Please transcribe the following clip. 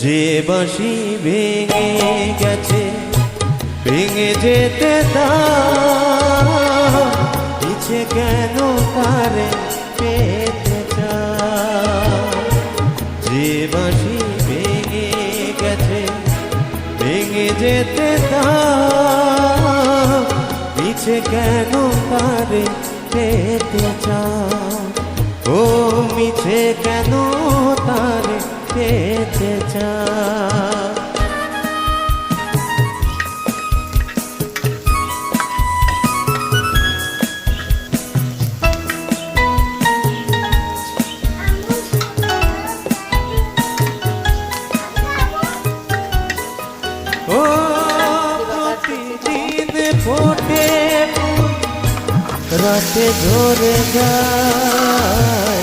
যে বাঁশি ভেঙে গেছে ভেঙে যেতে দাও, পিছে কেন তারে পেতে চাও। যে বাঁশি ভেঙে গেছে ভেঙে যেতে দাও, পিছে কেন তারে পেতে চাও। ও মিছে কেন তারে পেতে চাও। ও প্রতিদিন ফোটে রাতে ঝরে যায়,